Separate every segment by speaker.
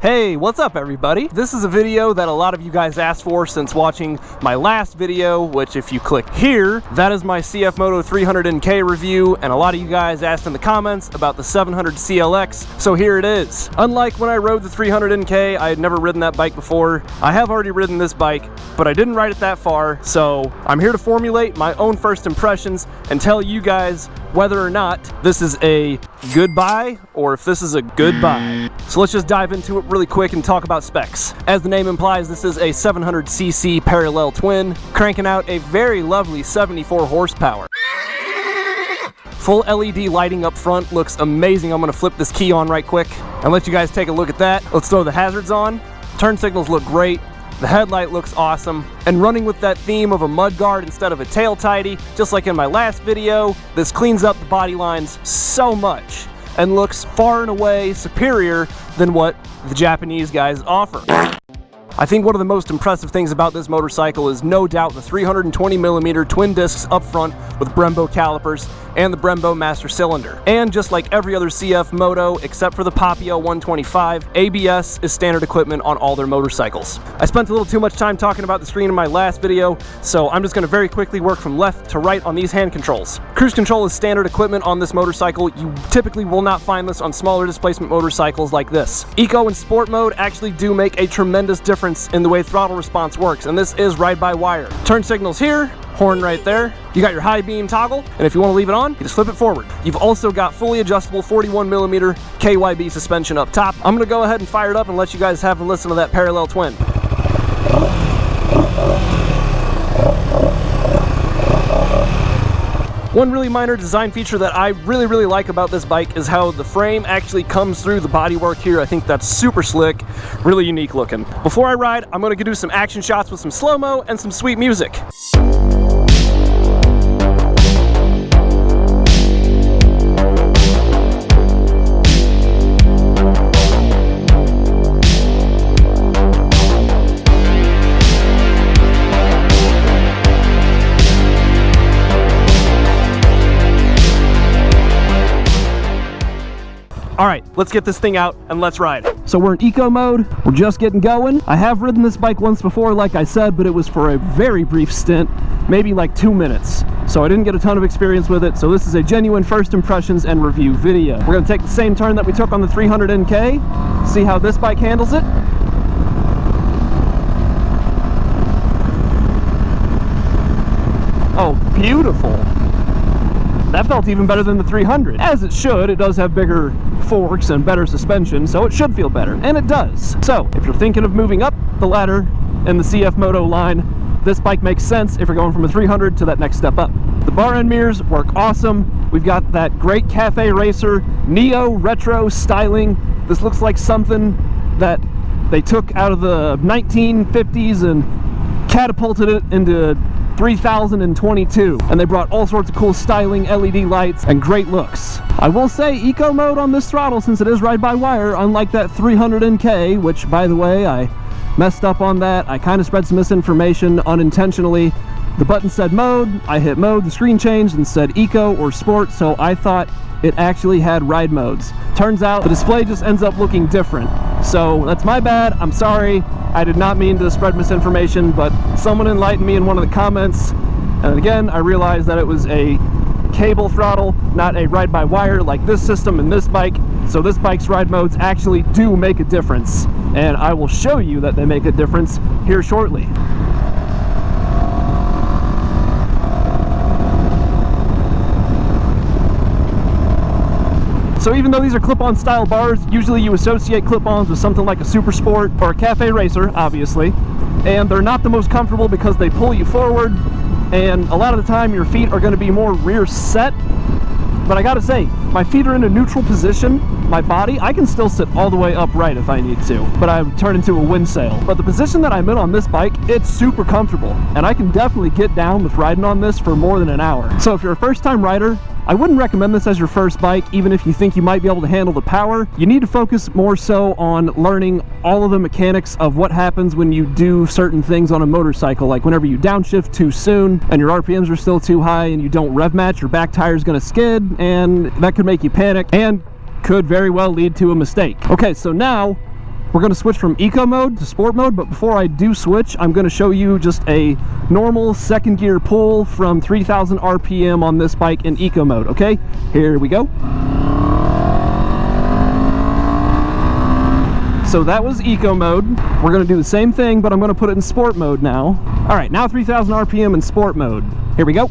Speaker 1: Hey, what's up everybody? This is a video that a lot of you guys asked for since watching my last video, which if you click here, that is my Cfmoto 300K review, and a lot of you guys asked in the comments about the 700 CLX, so here it is. Unlike when I rode the 300K, I had never ridden that bike before. I have already ridden this bike, but I didn't ride it that far, so I'm here to formulate my own first impressions and tell you guys whether or not this is a good buy or if this is a good buy. So let's just dive into it really quick and talk about specs. As the name implies, this is a 700cc parallel twin, cranking out a very lovely 74 horsepower. Full LED lighting up front looks amazing. I'm gonna flip this key on right quick and let you guys take a look at that. Let's throw the hazards on. Turn signals look great. The headlight looks awesome, and running with that theme of a mudguard instead of a tail tidy, just like in my last video, this cleans up the body lines so much and looks far and away superior than what the Japanese guys offer. I think one of the most impressive things about this motorcycle is no doubt the 320mm twin discs up front with Brembo calipers and the Brembo master cylinder. And just like every other Cfmoto except for the Papio 125, ABS is standard equipment on all their motorcycles. I spent a little too much time talking about the screen in my last video, so I'm just going to very quickly work from left to right on these hand controls. Cruise control is standard equipment on this motorcycle. You typically will not find this on smaller displacement motorcycles like this. Eco and Sport mode actually do make a tremendous difference in the way throttle response works, and this is ride-by-wire. Turn signals here, horn right there. You got your high beam toggle, and if you want to leave it on, you just flip it forward. You've also got fully adjustable 41mm KYB suspension up top. I'm going to go ahead and fire it up and let you guys have a listen to that parallel twin. One really minor design feature that I really like about this bike is how the frame actually comes through the bodywork here. I think that's super slick, really unique looking. Before I ride, I'm going to do some action shots with some slow-mo and some sweet music. All right, let's get this thing out and let's ride. So we're in eco mode, we're just getting going. I have ridden this bike once before, like I said, but it was for a very brief stint, maybe like 2 minutes. So I didn't get a ton of experience with it, so this is a genuine first impressions and review video. We're gonna take the same turn that we took on the 300NK, see how this bike handles it. Oh, beautiful. That felt even better than the 300. As it should. It does have bigger forks and better suspension, so it should feel better, and it does. So, if you're thinking of moving up the ladder in the Cfmoto line, this bike makes sense if you're going from a 300 to that next step up. The bar end mirrors work awesome. We've got that great Cafe Racer neo retro styling. This looks like something that they took out of the 1950s and catapulted it into 3022, and they brought all sorts of cool styling, LED lights, and great looks. I will say eco mode on this throttle, since it is ride-by-wire, unlike that 300NK, which, by the way, I messed up on that. I kind of spread some misinformation unintentionally. The button said mode, I hit mode, the screen changed and said eco or sport, so I thought it actually had ride modes. Turns out the display just ends up looking different. So that's my bad, I'm sorry. I did not mean to spread misinformation, but someone enlightened me in one of the comments, and again, I realized that it was a cable throttle, not a ride-by-wire like this system and this bike, so this bike's ride modes actually do make a difference, and I will show you that they make a difference here shortly. So even though these are clip-on style bars, usually you associate clip-ons with something like a Super Sport or a Cafe Racer, obviously, and they're not the most comfortable because they pull you forward, and a lot of the time your feet are going to be more rear set. But I gotta say, my feet are in a neutral position. My body, I can still sit all the way upright if I need to, but I would turn into a wind sail. But the position that I'm in on this bike, it's super comfortable, and I can definitely get down with riding on this for more than an hour. So if you're a first-time rider, I wouldn't recommend this as your first bike, even if you think you might be able to handle the power. You need to focus more so on learning all of the mechanics of what happens when you do certain things on a motorcycle, like whenever you downshift too soon and your RPMs are still too high and you don't rev match, your back tire is going to skid, and that could make you panic and could very well lead to a mistake. Okay, so now we're going to switch from eco mode to sport mode, but before I do switch, I'm going to show you just a normal second gear pull from 3,000 RPM on this bike in eco mode, okay? Here we go. So that was eco mode. We're going to do the same thing, but I'm going to put it in sport mode now. All right, now 3,000 RPM in sport mode. Here we go.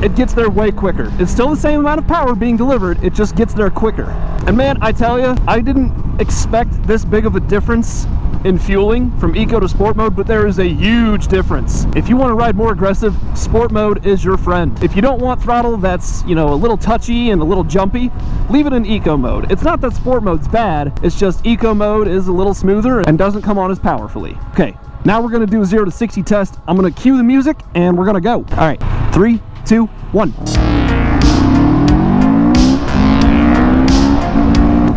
Speaker 1: It gets there way quicker. It's still the same amount of power being delivered, it just gets there quicker. And man, I tell you, I didn't expect this big of a difference in fueling from eco to sport mode, but there is a huge difference. If you want to ride more aggressive, sport mode is your friend. If you don't want throttle that's, you know, a little touchy and a little jumpy, leave it in eco mode. It's not that sport mode's bad, it's just eco mode is a little smoother and doesn't come on as powerfully. Okay, now we're gonna do a 0 to 60 test. I'm gonna cue the music and we're gonna go. All right, 3, 2, 1.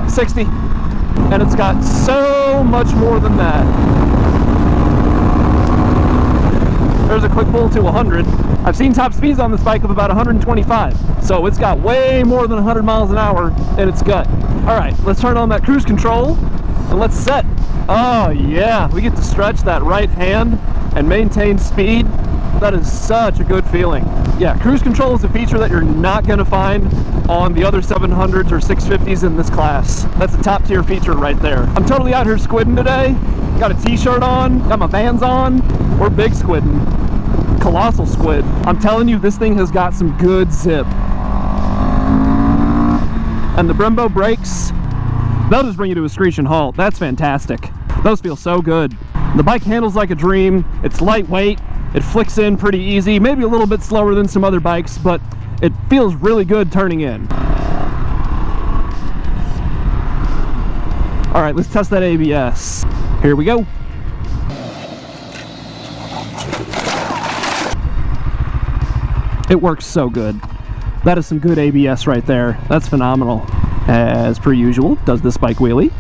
Speaker 1: 60. And it's got so much more than that. There's a quick pull to 100. I've seen top speeds on this bike of about 125. So it's got way more than 100 miles an hour in its gut. All right, let's turn on that cruise control and let's set. Oh yeah, we get to stretch that right hand and maintain speed. That is such a good feeling. Yeah, cruise control is a feature that you're not gonna find on the other 700s or 650s in this class. That's a top tier feature right there. I'm totally out here squidding today. Got a t-shirt on, got my Vans on. We're big squidding. Colossal squid. I'm telling you, this thing has got some good zip. And the Brembo brakes, they'll just bring you to a screeching halt. That's fantastic. Those feel so good. The bike handles like a dream. It's lightweight. It flicks in pretty easy, maybe a little bit slower than some other bikes, but it feels really good turning in. All right, let's test that ABS. Here we go. It works so good. That is some good ABS right there. That's phenomenal. As per usual, does this bike wheelie?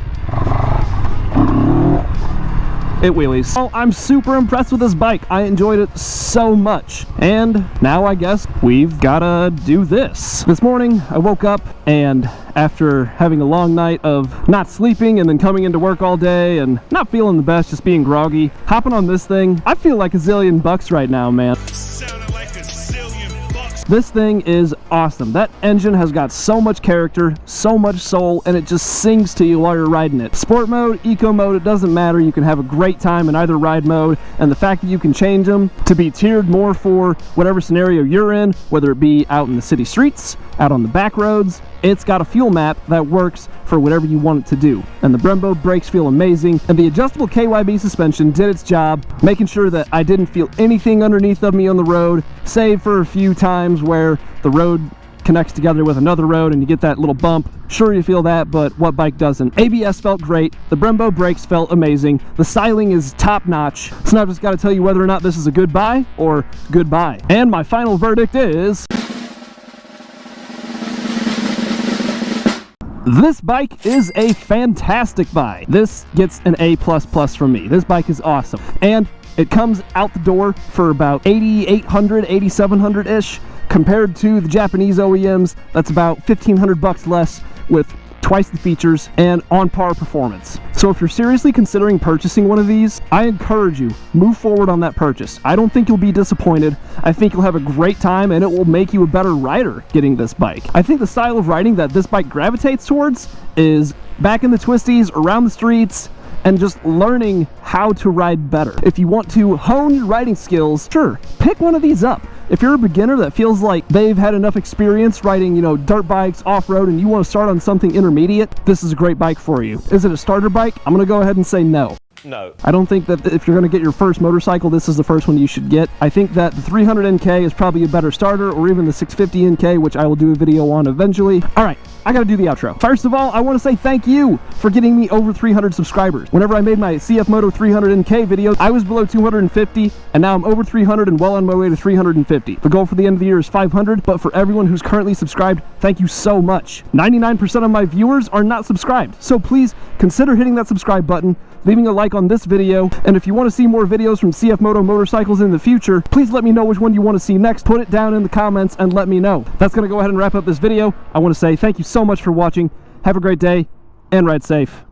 Speaker 1: It wheelies. Oh, I'm super impressed with this bike. I enjoyed it so much. And now I guess we've gotta do this. This morning I woke up and after having a long night of not sleeping and then coming into work all day and not feeling the best, just being groggy, hopping on this thing, I feel like $1,000,000 right now, man. This thing is awesome. That engine has got so much character, so much soul, and it just sings to you while you're riding it. Sport mode, eco mode, it doesn't matter. You can have a great time in either ride mode, and the fact that you can change them to be tiered more for whatever scenario you're in, whether it be out in the city streets, out on the back roads, it's got a fuel map that works for whatever you want it to do. And the Brembo brakes feel amazing, and the adjustable KYB suspension did its job, making sure that I didn't feel anything underneath of me on the road, save for a few times where the road connects together with another road and you get that little bump. Sure, you feel that, but what bike doesn't? ABS felt great. The Brembo brakes felt amazing. The styling is top notch. So now I've just got to tell you whether or not this is a good buy or goodbye. And my final verdict is... this bike is a fantastic buy. This gets an A++ from me. This bike is awesome. And it comes out the door for about $8,800, $8,700-ish. Compared to the Japanese OEMs, that's about $1,500 less with twice the features and on par performance. So if you're seriously considering purchasing one of these, I encourage you, move forward on that purchase. I don't think you'll be disappointed. I think you'll have a great time and it will make you a better rider getting this bike. I think the style of riding that this bike gravitates towards is back in the twisties, around the streets, and just learning how to ride better. If you want to hone your riding skills, sure, pick one of these up. If you're a beginner that feels like they've had enough experience riding, you know, dirt bikes, off-road, and you want to start on something intermediate, this is a great bike for you. Is it a starter bike? I'm gonna go ahead and say no.
Speaker 2: No.
Speaker 1: I don't think that if you're going to get your first motorcycle, this is the first one you should get. I think that the 300 NK is probably a better starter, or even the 650 NK, which I will do a video on eventually. All right, I gotta do the outro. First of all, I want to say thank you for getting me over 300 subscribers. Whenever I made my Cfmoto 300K videos, I was below 250, and now I'm over 300 and well on my way to 350. The goal for the end of the year is 500, but for everyone who's currently subscribed, thank you so much. 99% of my viewers are not subscribed, so please consider hitting that subscribe button, leaving a like on this video, and if you want to see more videos from Cfmoto motorcycles in the future, please let me know which one you want to see next. Put it down in the comments and let me know. That's going to go ahead and wrap up this video. I want to say thank you so much for watching. Have a great day and ride safe.